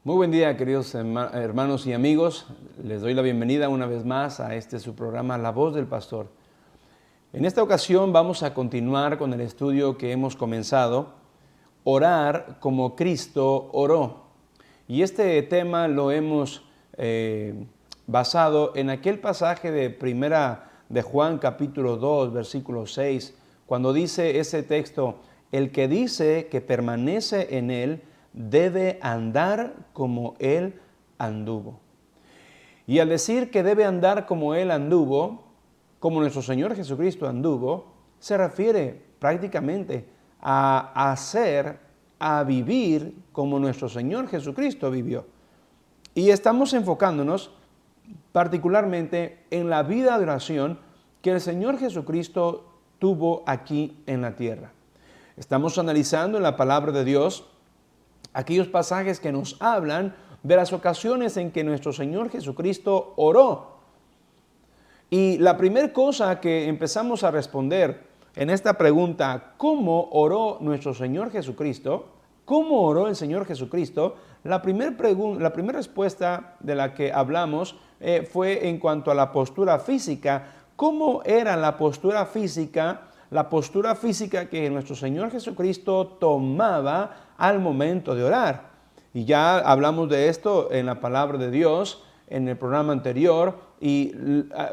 Muy buen día, queridos hermanos y amigos. Les doy la bienvenida una vez más a su programa La Voz del Pastor. En esta ocasión vamos a continuar con el estudio que hemos comenzado, Orar como Cristo oró. Y este tema lo hemos basado en aquel pasaje de Primera de Juan capítulo 2, versículo 6, cuando dice ese texto: el que dice que permanece en él, debe andar como él anduvo. Y al decir que debe andar como él anduvo, como nuestro Señor Jesucristo anduvo, se refiere prácticamente a hacer, a vivir como nuestro Señor Jesucristo vivió. Y estamos enfocándonos particularmente en la vida de oración que el Señor Jesucristo tuvo aquí en la tierra. Estamos analizando en la palabra de Dios aquellos pasajes que nos hablan de las ocasiones en que nuestro Señor Jesucristo oró. Y la primera cosa que empezamos a responder en esta pregunta, ¿cómo oró nuestro Señor Jesucristo? ¿Cómo oró el Señor Jesucristo? La primera respuesta de la que hablamos fue en cuanto a la postura física. ¿Cómo era la postura física? La postura física que nuestro Señor Jesucristo tomaba al momento de orar. Y ya hablamos de esto en la palabra de Dios en el programa anterior y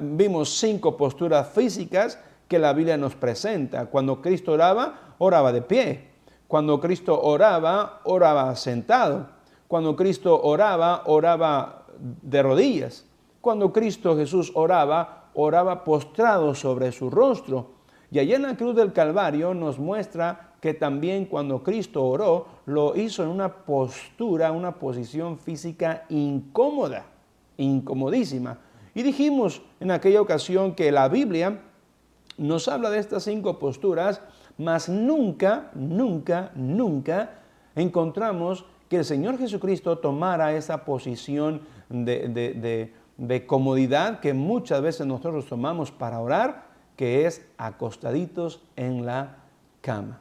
vimos 5 posturas físicas que la Biblia nos presenta. Cuando Cristo oraba, oraba de pie. Cuando Cristo oraba, oraba sentado. Cuando Cristo oraba, oraba de rodillas. Cuando Cristo Jesús oraba, oraba postrado sobre su rostro. Y allá en la cruz del Calvario nos muestra que también cuando Cristo oró, lo hizo en una postura, una posición física incómoda, incomodísima. Y dijimos en aquella ocasión que la Biblia nos habla de estas 5 posturas, mas nunca encontramos que el Señor Jesucristo tomara esa posición de comodidad que muchas veces nosotros tomamos para orar, que es acostaditos en la cama.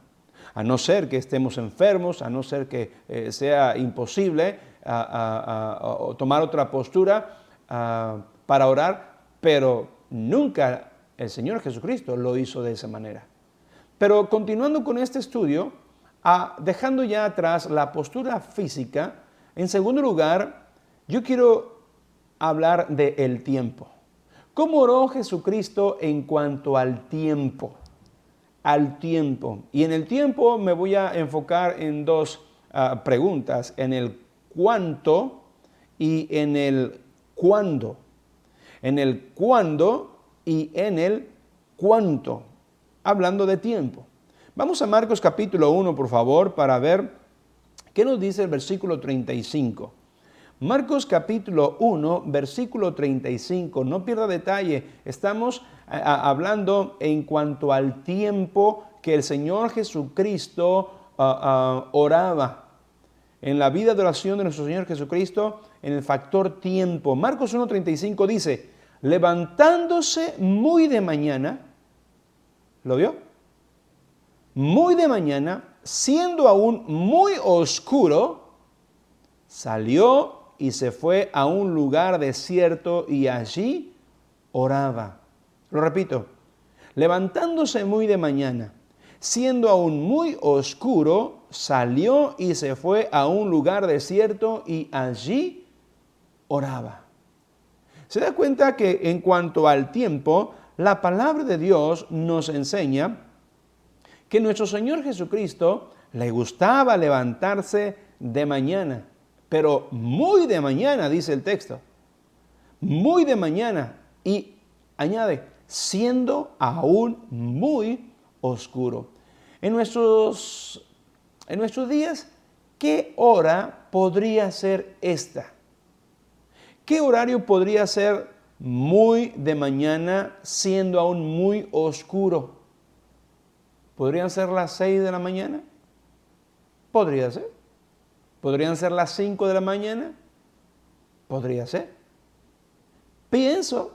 A no ser que estemos enfermos, a no ser que sea imposible tomar otra postura para orar, pero nunca el Señor Jesucristo lo hizo de esa manera. Pero continuando con este estudio, dejando ya atrás la postura física, en segundo lugar, yo quiero hablar del tiempo. ¿Cómo oró Jesucristo en cuanto al tiempo? Al tiempo. Y en el tiempo me voy a enfocar en 2 preguntas, en el cuánto y en el cuándo. En el cuándo y en el cuánto, hablando de tiempo. Vamos a Marcos capítulo 1, por favor, para ver qué nos dice el versículo 35. Marcos capítulo 1, versículo 35, no pierda detalle, estamos hablando en cuanto al tiempo que el Señor Jesucristo oraba. En la vida de oración de nuestro Señor Jesucristo, en el factor tiempo. Marcos 1, 35 dice: levantándose muy de mañana, ¿lo vio? Muy de mañana, siendo aún muy oscuro, salió y se fue a un lugar desierto y allí oraba. Lo repito, levantándose muy de mañana, siendo aún muy oscuro, salió y se fue a un lugar desierto y allí oraba. Se da cuenta que en cuanto al tiempo, la palabra de Dios nos enseña que nuestro Señor Jesucristo le gustaba levantarse de mañana. Pero muy de mañana, dice el texto. Muy de mañana. Y añade, siendo aún muy oscuro. En nuestros días, ¿qué hora podría ser esta? ¿Qué horario podría ser muy de mañana, siendo aún muy oscuro? ¿Podrían ser las 6 de la mañana? Podría ser. ¿Podrían ser las 5 de la mañana? Podría ser. Pienso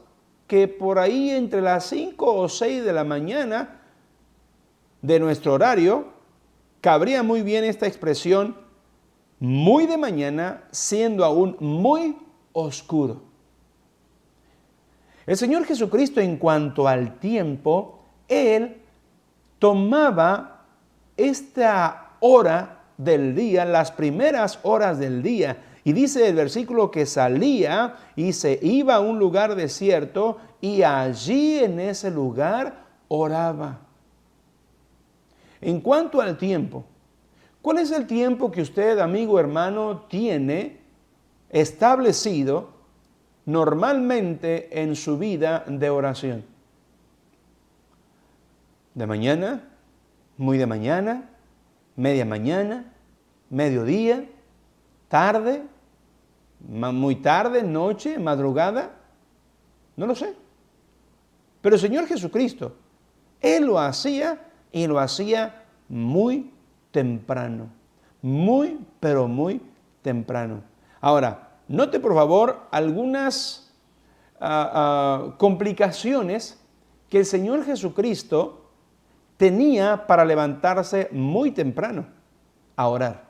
que por ahí entre las 5 o 6 de la mañana de nuestro horario, cabría muy bien esta expresión: muy de mañana, siendo aún muy oscuro. El Señor Jesucristo, en cuanto al tiempo, Él tomaba esta hora del día, las primeras horas del día, y dice el versículo que salía y se iba a un lugar desierto y allí en ese lugar oraba. En cuanto al tiempo, ¿cuál es el tiempo que usted, amigo, hermano, tiene establecido normalmente en su vida de oración? ¿De mañana? ¿Muy de mañana? ¿Media mañana? ¿Mediodía? ¿Tarde? ¿Muy tarde? ¿Noche? ¿Madrugada? No lo sé. Pero el Señor Jesucristo, Él lo hacía y lo hacía muy temprano. Muy, pero muy temprano. Ahora, note por favor algunas complicaciones que el Señor Jesucristo tenía para levantarse muy temprano a orar.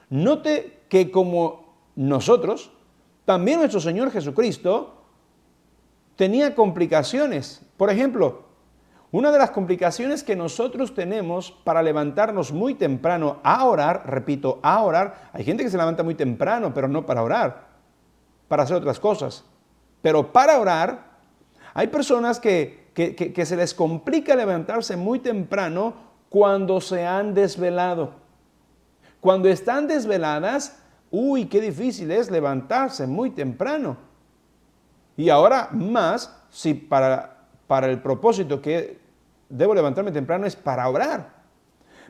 Note que como nosotros, también nuestro Señor Jesucristo tenía complicaciones. Por ejemplo, una de las complicaciones que nosotros tenemos para levantarnos muy temprano a orar, repito, a orar, hay gente que se levanta muy temprano, pero no para orar, para hacer otras cosas. Pero para orar, hay personas que se les complica levantarse muy temprano cuando se han desvelado. Cuando están desveladas, uy, qué difícil es levantarse muy temprano. Y ahora más, si para el propósito que debo levantarme temprano es para orar.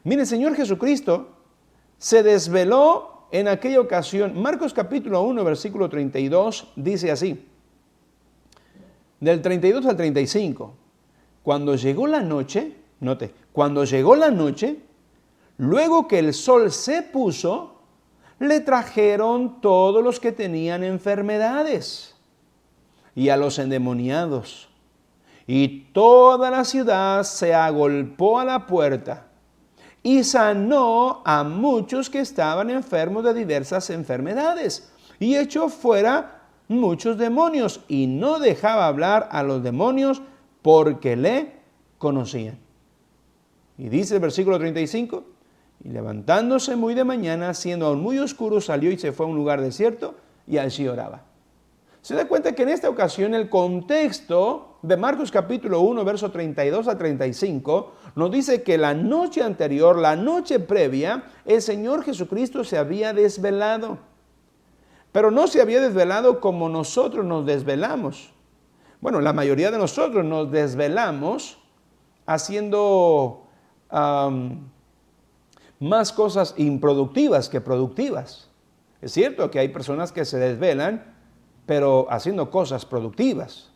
Mire, el Señor Jesucristo se desveló en aquella ocasión. Marcos capítulo 1, versículo 32, dice así. Del 32 al 35. Cuando llegó la noche, note, cuando llegó la noche, luego que el sol se puso, le trajeron todos los que tenían enfermedades y a los endemoniados. Y toda la ciudad se agolpó a la puerta y sanó a muchos que estaban enfermos de diversas enfermedades y echó fuera muchos demonios y no dejaba hablar a los demonios porque le conocían. Y dice el versículo 35, y levantándose muy de mañana, siendo aún muy oscuro, salió y se fue a un lugar desierto y allí oraba. Se da cuenta que en esta ocasión el contexto de Marcos capítulo 1, verso 32 a 35, nos dice que la noche anterior, la noche previa, el Señor Jesucristo se había desvelado. Pero no se había desvelado como nosotros nos desvelamos. Bueno, la mayoría de nosotros nos desvelamos haciendo más cosas improductivas que productivas. Es cierto que hay personas que se desvelan, pero haciendo cosas productivas.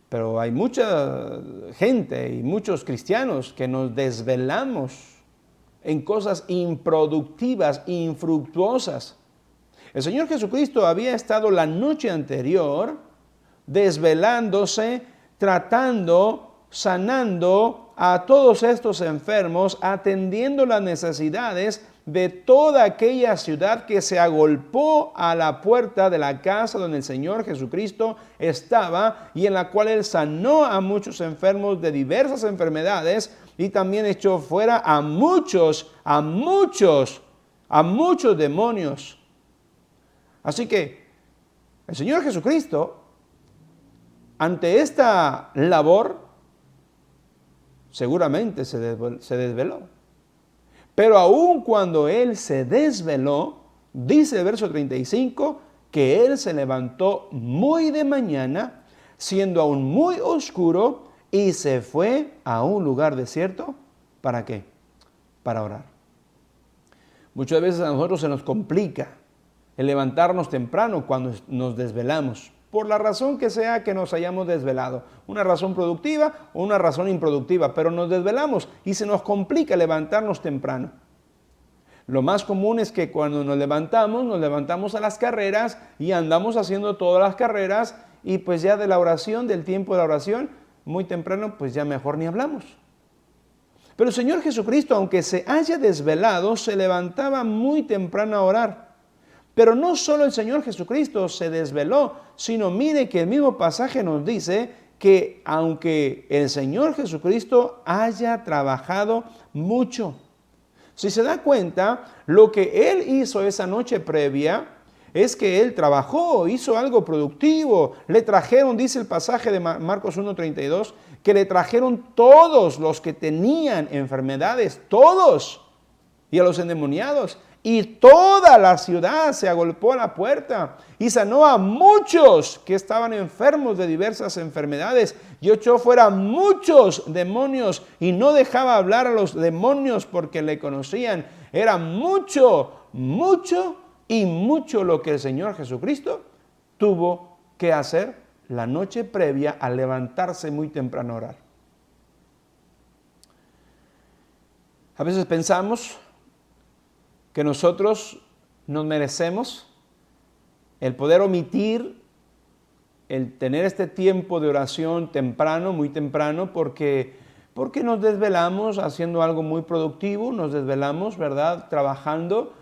Pero hay mucha gente y muchos cristianos que nos desvelamos en cosas improductivas, infructuosas. El Señor Jesucristo había estado la noche anterior desvelándose, tratando, sanando a todos estos enfermos, atendiendo las necesidades de toda aquella ciudad que se agolpó a la puerta de la casa donde el Señor Jesucristo estaba y en la cual Él sanó a muchos enfermos de diversas enfermedades y también echó fuera a muchos demonios. Así que el Señor Jesucristo, ante esta labor, seguramente se desveló. Pero aun cuando Él se desveló, dice el verso 35, que Él se levantó muy de mañana, siendo aún muy oscuro, y se fue a un lugar desierto. ¿Para qué? Para orar. Muchas veces a nosotros se nos complica el levantarnos temprano cuando nos desvelamos, por la razón que sea que nos hayamos desvelado, una razón productiva o una razón improductiva, pero nos desvelamos y se nos complica levantarnos temprano. Lo más común es que cuando nos levantamos a las carreras y andamos haciendo todas las carreras y pues ya de la oración, del tiempo de la oración, muy temprano, pues ya mejor ni hablamos. Pero el Señor Jesucristo, aunque se haya desvelado, se levantaba muy temprano a orar. Pero no solo el Señor Jesucristo se desveló, sino mire que el mismo pasaje nos dice que aunque el Señor Jesucristo haya trabajado mucho, si se da cuenta, lo que Él hizo esa noche previa es que Él trabajó, hizo algo productivo. Le trajeron, dice el pasaje de Marcos 1:32, que le trajeron todos los que tenían enfermedades, todos, y a los endemoniados. Y toda la ciudad se agolpó a la puerta y sanó a muchos que estaban enfermos de diversas enfermedades y echó fuera muchos demonios y no dejaba hablar a los demonios porque le conocían. Era mucho, mucho y mucho lo que el Señor Jesucristo tuvo que hacer la noche previa al levantarse muy temprano a orar. A veces pensamos que nosotros nos merecemos el poder omitir el tener este tiempo de oración temprano, muy temprano, porque nos desvelamos haciendo algo muy productivo, nos desvelamos, ¿verdad? Trabajando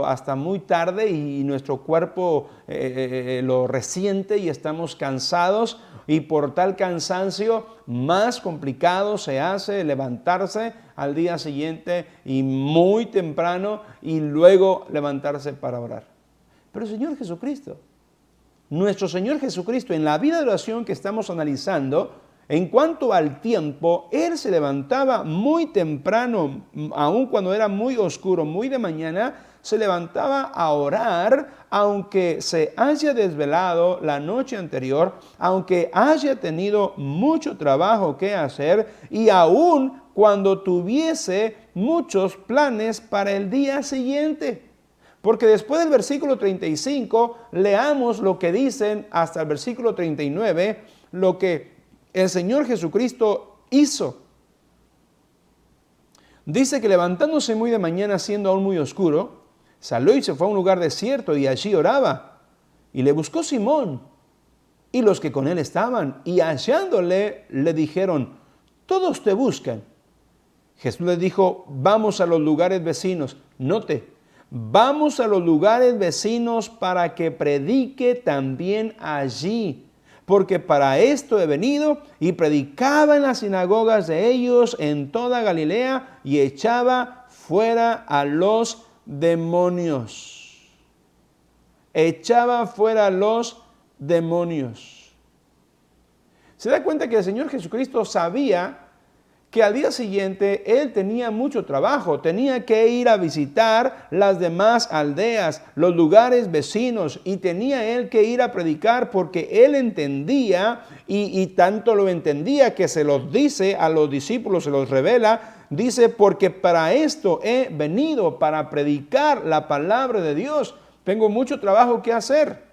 hasta muy tarde y nuestro cuerpo lo resiente y estamos cansados y por tal cansancio más complicado se hace levantarse al día siguiente y muy temprano y luego levantarse para orar. Pero el Señor Jesucristo, nuestro Señor Jesucristo, en la vida de oración que estamos analizando, en cuanto al tiempo, Él se levantaba muy temprano, aun cuando era muy oscuro, muy de mañana, se levantaba a orar, aunque se haya desvelado la noche anterior, aunque haya tenido mucho trabajo que hacer y aun cuando tuviese muchos planes para el día siguiente. Porque después del versículo 35, leamos lo que dicen hasta el versículo 39, lo que el Señor Jesucristo hizo. Dice que levantándose muy de mañana, siendo aún muy oscuro, salió y se fue a un lugar desierto y allí oraba. Y le buscó Simón y los que con él estaban, y hallándole le dijeron: todos te buscan. Jesús les dijo: vamos a los lugares vecinos. Note, vamos a los lugares vecinos para que predique también allí. Porque para esto he venido, y predicaba en las sinagogas de ellos en toda Galilea y echaba fuera a los demonios. Echaba fuera a los demonios. Se da cuenta que el Señor Jesucristo sabía que al día siguiente Él tenía mucho trabajo, tenía que ir a visitar las demás aldeas, los lugares vecinos, y tenía Él que ir a predicar porque Él entendía, y tanto lo entendía que se los dice a los discípulos, se los revela, dice: porque para esto he venido, para predicar la palabra de Dios, tengo mucho trabajo que hacer.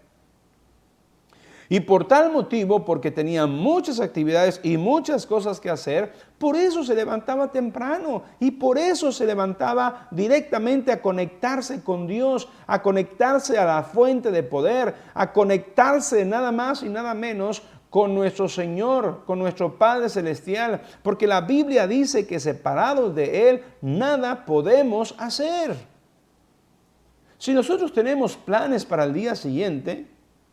Y por tal motivo, porque tenía muchas actividades y muchas cosas que hacer, por eso se levantaba temprano y por eso se levantaba directamente a conectarse con Dios, a conectarse a la fuente de poder, a conectarse nada más y nada menos con nuestro Señor, con nuestro Padre Celestial, porque la Biblia dice que separados de Él nada podemos hacer. Si nosotros tenemos planes para el día siguiente,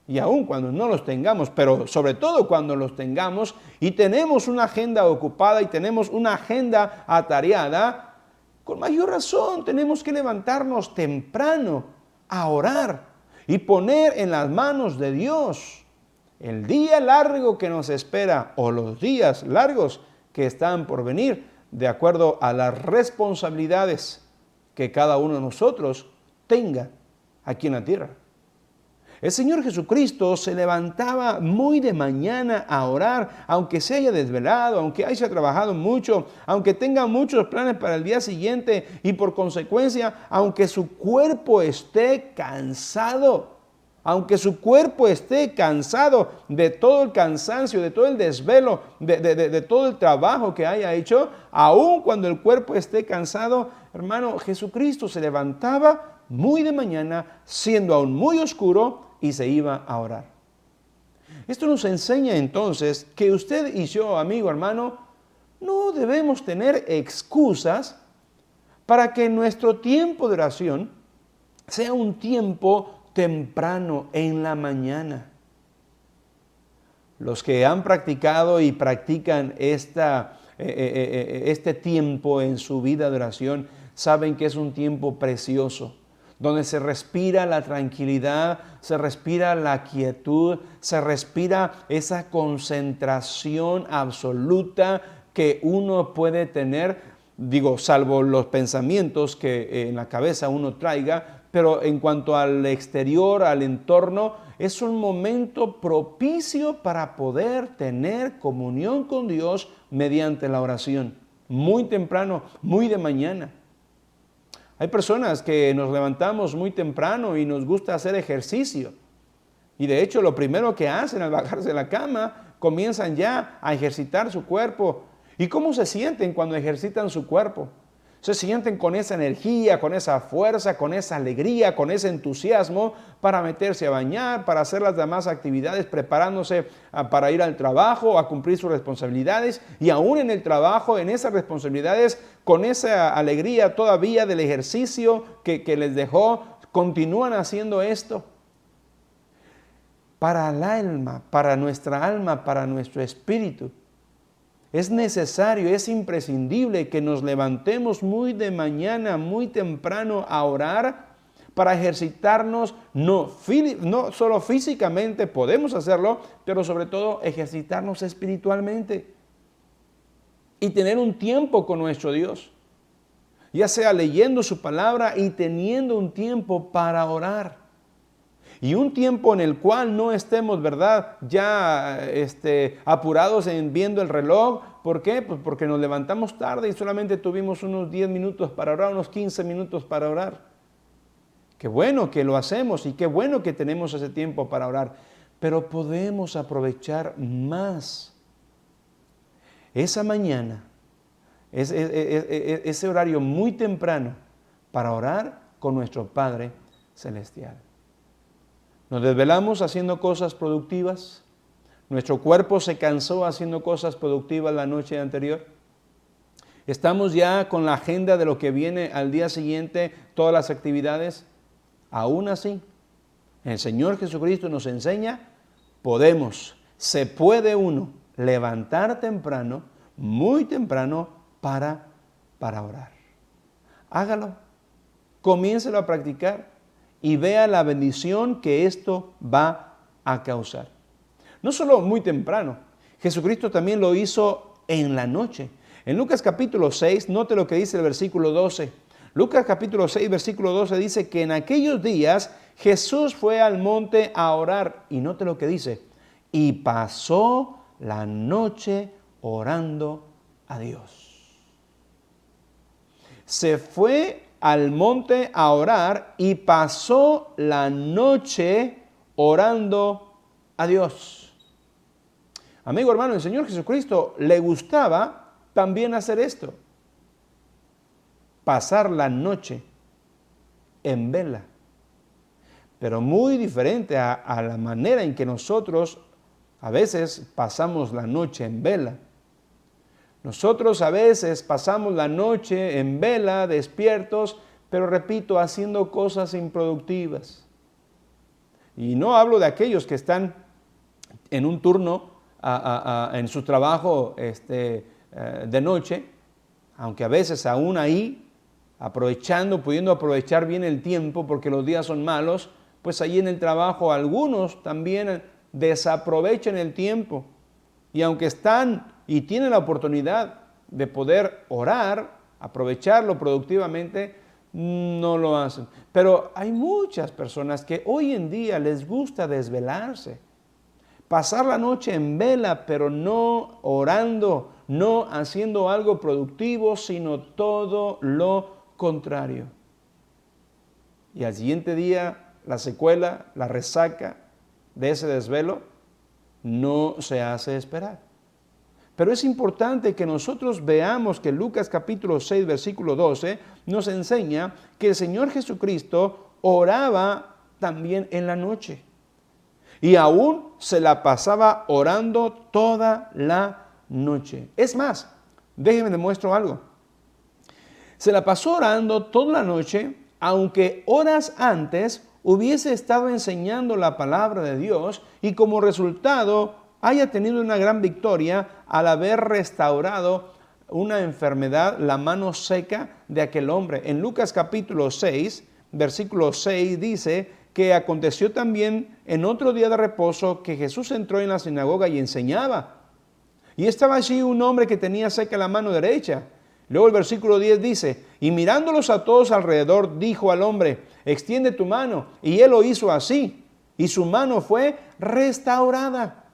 y aun cuando no los tengamos, pero sobre todo cuando los tengamos y tenemos una agenda ocupada y tenemos una agenda atareada, con mayor razón tenemos que levantarnos temprano a orar y poner en las manos de Dios el día largo que nos espera o los días largos que están por venir, de acuerdo a las responsabilidades que cada uno de nosotros tenga aquí en la tierra. El Señor Jesucristo se levantaba muy de mañana a orar, aunque se haya desvelado, aunque haya trabajado mucho, aunque tenga muchos planes para el día siguiente y por consecuencia, aunque su cuerpo esté cansado, de todo el cansancio, de todo el desvelo, de todo el trabajo que haya hecho, aun cuando el cuerpo esté cansado, hermano, Jesucristo se levantaba muy de mañana, siendo aún muy oscuro, y se iba a orar. Esto nos enseña entonces que usted y yo, amigo, hermano, No debemos tener excusas para que nuestro tiempo de oración sea un tiempo temprano en la mañana. Los que han practicado y practican este tiempo en su vida de oración saben que es un tiempo precioso, donde se respira la tranquilidad, se respira la quietud, se respira esa concentración absoluta que uno puede tener, salvo los pensamientos que en la cabeza uno traiga, pero en cuanto al exterior, al entorno, es un momento propicio para poder tener comunión con Dios mediante la oración. Muy temprano, muy de mañana. Hay personas que nos levantamos muy temprano y nos gusta hacer ejercicio. Y de hecho, lo primero que hacen al bajarse de la cama, comienzan ya a ejercitar su cuerpo. ¿Y cómo se sienten cuando ejercitan su cuerpo? Se sienten con esa energía, con esa fuerza, con esa alegría, con ese entusiasmo para meterse a bañar, para hacer las demás actividades, preparándose para ir al trabajo, a cumplir sus responsabilidades, y aún en el trabajo, en esas responsabilidades, con esa alegría todavía del ejercicio que les dejó, continúan haciendo esto. Para el alma, para nuestro espíritu, es necesario, es imprescindible que nos levantemos muy de mañana, muy temprano a orar para ejercitarnos, no solo físicamente, podemos hacerlo, pero sobre todo ejercitarnos espiritualmente y tener un tiempo con nuestro Dios, ya sea leyendo su palabra y teniendo un tiempo para orar. Y un tiempo en el cual no estemos, ¿verdad?, ya apurados en viendo el reloj. ¿Por qué? Pues porque nos levantamos tarde y solamente tuvimos unos 10 minutos para orar, unos 15 minutos para orar. Qué bueno que lo hacemos y qué bueno que tenemos ese tiempo para orar, pero podemos aprovechar más esa mañana, ese horario muy temprano para orar con nuestro Padre Celestial. Nos desvelamos haciendo cosas productivas. Nuestro cuerpo se cansó haciendo cosas productivas la noche anterior. Estamos ya con la agenda de lo que viene al día siguiente, todas las actividades. Aún así, el Señor Jesucristo nos enseña, se puede uno levantar temprano, muy temprano, para orar. Hágalo, comiéncelo a practicar y vea la bendición que esto va a causar. No solo muy temprano, Jesucristo también lo hizo en la noche. En Lucas capítulo 6, note lo que dice el versículo 12. Lucas capítulo 6, versículo 12 dice que en aquellos días Jesús fue al monte a orar. Y note lo que dice, y pasó la noche orando a Dios. Se fue al monte a orar y pasó la noche orando a Dios. Amigo hermano, el Señor Jesucristo le gustaba también hacer esto. Pasar la noche en vela. Pero muy diferente a la manera en que nosotros a veces pasamos la noche en vela. Nosotros a veces pasamos la noche en vela, despiertos, pero repito, haciendo cosas improductivas. Y no hablo de aquellos que están en un turno en su trabajo de noche, aunque a veces aún ahí, pudiendo aprovechar bien el tiempo porque los días son malos, pues ahí en el trabajo algunos también desaprovechan el tiempo. Y aunque están y tienen la oportunidad de poder orar, aprovecharlo productivamente, no lo hacen. Pero hay muchas personas que hoy en día les gusta desvelarse, pasar la noche en vela, pero no orando, no haciendo algo productivo, sino todo lo contrario. Y al siguiente día, la secuela, la resaca de ese desvelo, no se hace esperar. Pero es importante que nosotros veamos que Lucas capítulo 6, versículo 12, nos enseña que el Señor Jesucristo oraba también en la noche. Y aún se la pasaba orando toda la noche. Es más, Déjenme demuestro algo. Se la pasó orando toda la noche, aunque horas antes hubiese estado enseñando la palabra de Dios y como resultado haya tenido una gran victoria al haber restaurado una enfermedad, la mano seca de aquel hombre. En Lucas capítulo 6, versículo 6 dice que aconteció también en otro día de reposo que Jesús entró en la sinagoga y enseñaba. Y estaba allí un hombre que tenía seca la mano derecha. Luego el versículo 10 dice, y mirándolos a todos alrededor, dijo al hombre, extiende tu mano. Y él lo hizo así, y su mano fue restaurada.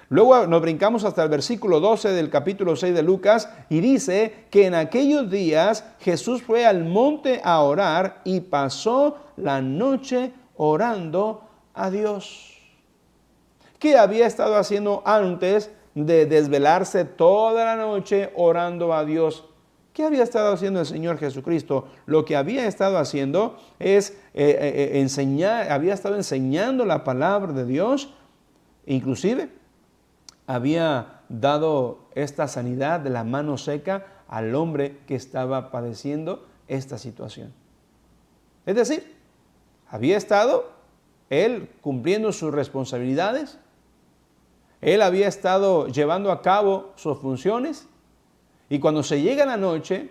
Luego nos brincamos hasta el versículo 12 del capítulo 6 de Lucas, y dice que en aquellos días Jesús fue al monte a orar y pasó la noche orando a Dios. ¿Qué había estado haciendo antes de desvelarse toda la noche orando a Dios? ¿Qué había estado haciendo el Señor Jesucristo? Lo que había estado haciendo es había estado enseñando la palabra de Dios, inclusive había dado esta sanidad de la mano seca al hombre que estaba padeciendo esta situación. Es decir, había estado él cumpliendo sus responsabilidades, él había estado llevando a cabo sus funciones. Y cuando se llega la noche,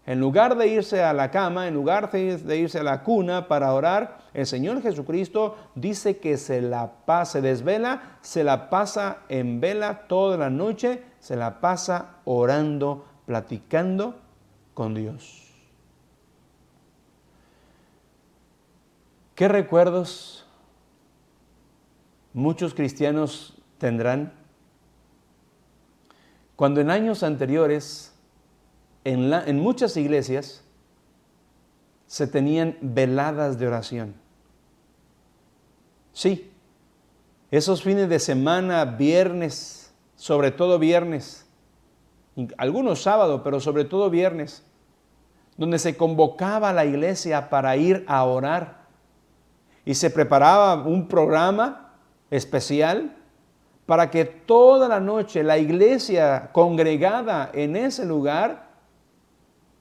en lugar de irse a la cama, en lugar de irse a la cuna para orar, el Señor Jesucristo dice que se desvela, se la pasa en vela toda la noche, se la pasa orando, platicando con Dios. ¿Qué recuerdos muchos cristianos tendrán cuando en años anteriores, en muchas iglesias, se tenían veladas de oración? Sí, esos fines de semana, viernes, sobre todo viernes, algunos sábados, pero sobre todo viernes, donde se convocaba a la iglesia para ir a orar y se preparaba un programa especial para que toda la noche la iglesia congregada en ese lugar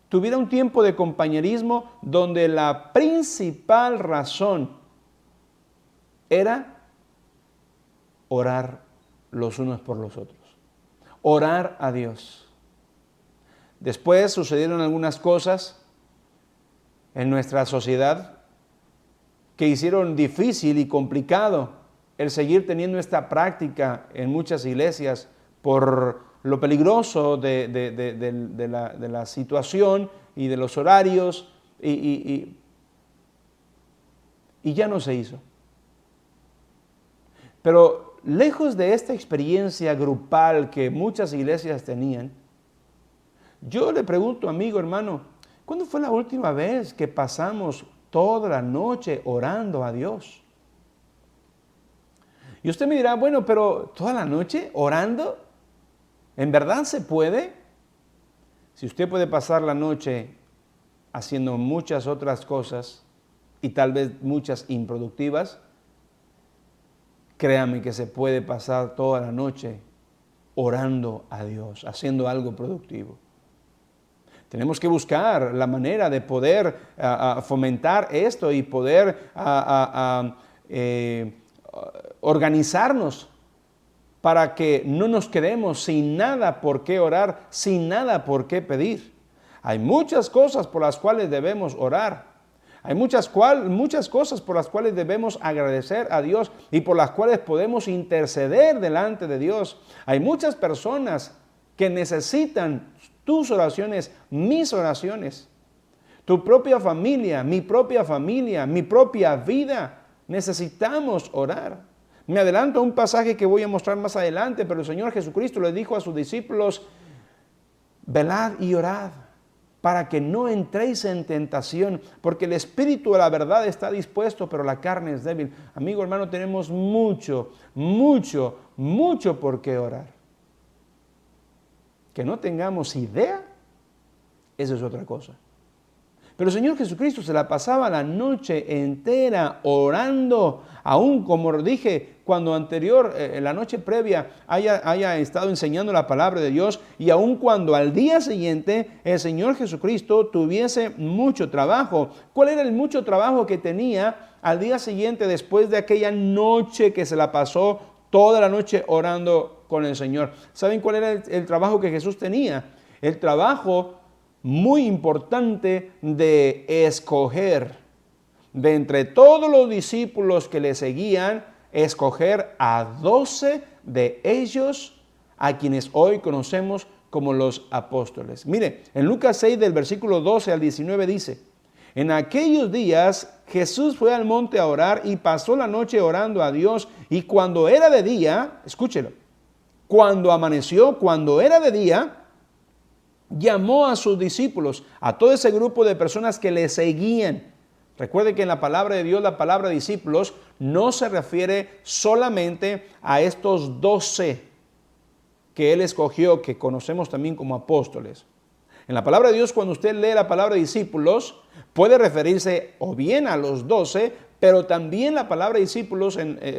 tuviera un tiempo de compañerismo donde la principal razón era orar los unos por los otros, orar a Dios. Después sucedieron algunas cosas en nuestra sociedad que hicieron difícil y complicado el seguir teniendo esta práctica en muchas iglesias por lo peligroso de la situación y de los horarios, y ya no se hizo. Pero lejos de esta experiencia grupal que muchas iglesias tenían, yo le pregunto, amigo, hermano, ¿cuándo fue la última vez que pasamos toda la noche orando a Dios? Y usted me dirá, bueno, pero toda la noche orando, ¿en verdad se puede? Si usted puede pasar la noche haciendo muchas otras cosas y tal vez muchas improductivas, créame que se puede pasar toda la noche orando a Dios, haciendo algo productivo. Tenemos que buscar la manera de poder fomentar esto y poder organizarnos para que no nos quedemos sin nada por qué orar, sin nada por qué pedir. Hay muchas cosas por las cuales debemos orar. Hay muchas cosas por las cuales debemos agradecer a Dios y por las cuales podemos interceder delante de Dios. Hay muchas personas que necesitan tus oraciones, mis oraciones. Tu propia familia, mi propia vida. Necesitamos orar. Me adelanto a un pasaje que voy a mostrar más adelante, pero el Señor Jesucristo le dijo a sus discípulos, velad y orad, para que no entréis en tentación, porque el espíritu de la verdad está dispuesto, pero la carne es débil. Amigo, hermano, tenemos mucho por qué orar. Que no tengamos idea, eso es otra cosa. Pero el Señor Jesucristo se la pasaba la noche entera orando, aún como dije, cuando anterior, en la noche previa, haya estado enseñando la palabra de Dios y aun cuando al día siguiente el Señor Jesucristo tuviese mucho trabajo. ¿Cuál era el mucho trabajo que tenía al día siguiente después de aquella noche que se la pasó toda la noche orando con el Señor? ¿Saben cuál era el trabajo que Jesús tenía? El trabajo muy importante de escoger, de entre todos los discípulos que le seguían, escoger a 12 de ellos, a quienes hoy conocemos como los apóstoles. Mire, en Lucas 6 del versículo 12 al 19 dice: en aquellos días Jesús fue al monte a orar y pasó la noche orando a Dios, y cuando era de día, escúchelo, cuando amaneció, cuando era de día, llamó a sus discípulos, a todo ese grupo de personas que le seguían. Recuerde que en la palabra de Dios, la palabra discípulos no se refiere solamente a estos 12 que Él escogió, que conocemos también como apóstoles. En la palabra de Dios, cuando usted lee la palabra discípulos, puede referirse o bien a los 12, pero también la palabra discípulos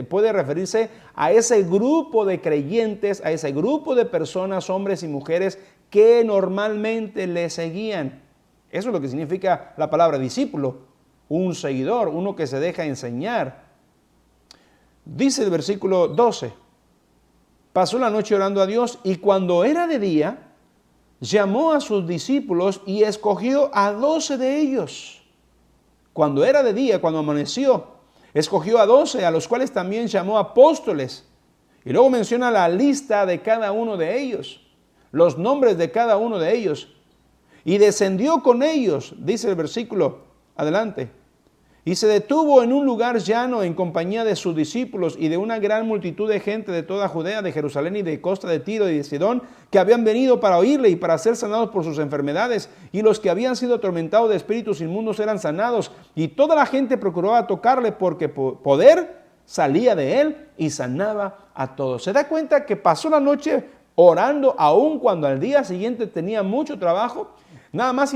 puede referirse a ese grupo de creyentes, a ese grupo de personas, hombres y mujeres, que normalmente le seguían. Eso es lo que significa la palabra discípulo, un seguidor, uno que se deja enseñar. Dice el versículo 12, pasó la noche orando a Dios y cuando era de día, llamó a sus discípulos y escogió a 12 de ellos. Cuando era de día, cuando amaneció, escogió a 12, a los cuales también llamó apóstoles. Y luego menciona la lista de cada uno de ellos, los nombres de cada uno de ellos. Y descendió con ellos, dice el versículo, adelante. Y se detuvo en un lugar llano en compañía de sus discípulos y de una gran multitud de gente de toda Judea, de Jerusalén y de costa de Tiro y de Sidón, que habían venido para oírle y para ser sanados por sus enfermedades. Y los que habían sido atormentados de espíritus inmundos eran sanados. Y toda la gente procuraba tocarle porque poder salía de él y sanaba a todos. ¿Se da cuenta que pasó la noche orando aun cuando al día siguiente tenía mucho trabajo? Nada más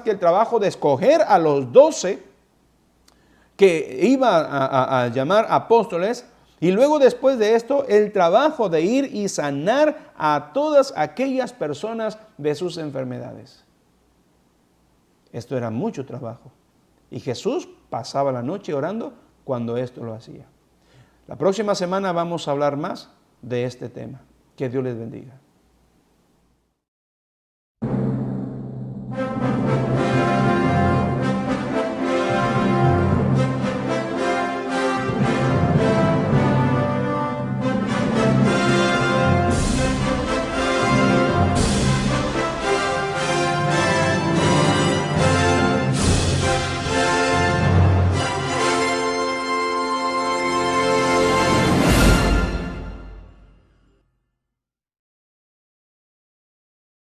que el trabajo de escoger a los 12 que iba a llamar apóstoles, y luego después de esto el trabajo de ir y sanar a todas aquellas personas de sus enfermedades. Esto era mucho trabajo y Jesús pasaba la noche orando cuando esto lo hacía. La próxima semana vamos a hablar más de este tema. Que Dios les bendiga.